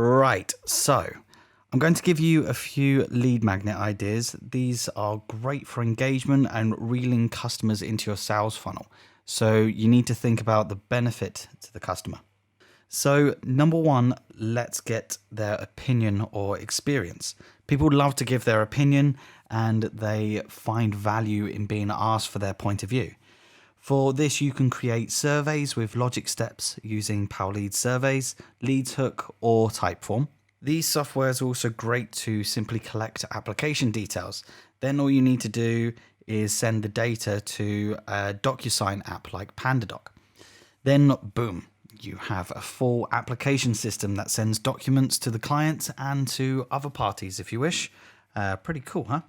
Right, so I'm going to give you a few lead magnet ideas. These are great for engagement and reeling customers into your sales funnel. So you need to think about the benefit to the customer. So number one, let's get their opinion or experience. People love to give their opinion and they find value in being asked for their point of view. For this, you can create surveys with logic steps using Power Leads Surveys, Leads Hook, or Typeform. These softwares are also great to simply collect application details. Then all you need to do is send the data to a DocuSign app like PandaDoc. Then boom, you have a full application system that sends documents to the client and to other parties if you wish. Pretty cool, huh?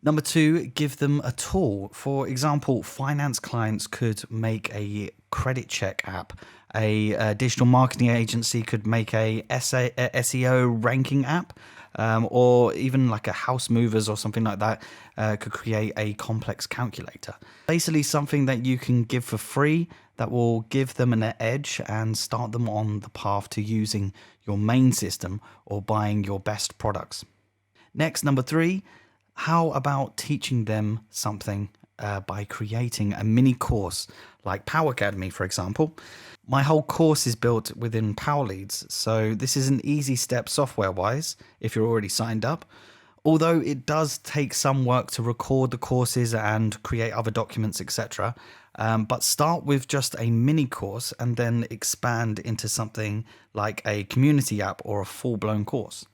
Number two, give them a tool. For example, finance clients could make a credit check app. A digital marketing agency could make a SEO ranking app, or even like a house movers or something like that could create a complex calculator. Basically something that you can give for free that will give them an edge and start them on the path to using your main system or buying your best products. Next, number three, how about teaching them something by creating a mini course like Power Academy, for example? My whole course is built within Power Leads, so this is an easy step software-wise if you're already signed up. Although it does take some work to record the courses and create other documents, etc. But start with just a mini course and then expand into something like a community app or a full-blown course.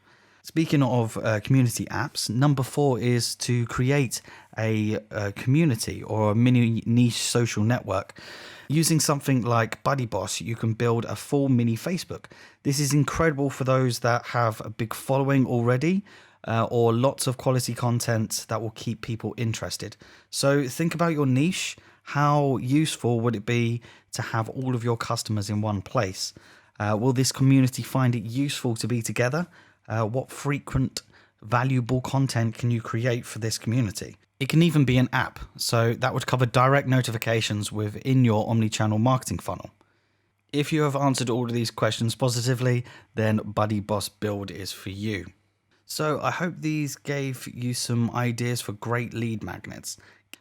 Speaking of community apps, number four is to create a community or a mini niche social network. Using something like BuddyBoss, you can build a full mini Facebook. This is incredible for those that have a big following already or lots of quality content that will keep people interested. So think about your niche. How useful would it be to have all of your customers in one place? Will this community find it useful to be together? What frequent, valuable content can you create for this community? It can even be an app, so that would cover direct notifications within your omnichannel marketing funnel. If you have answered all of these questions positively, then BuddyBoss Build is for you. So I hope these gave you some ideas for great lead magnets.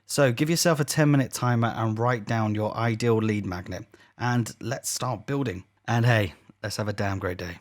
So give yourself a 10-minute timer and write down your ideal lead magnet, and let's start building. And hey, let's have a damn great day.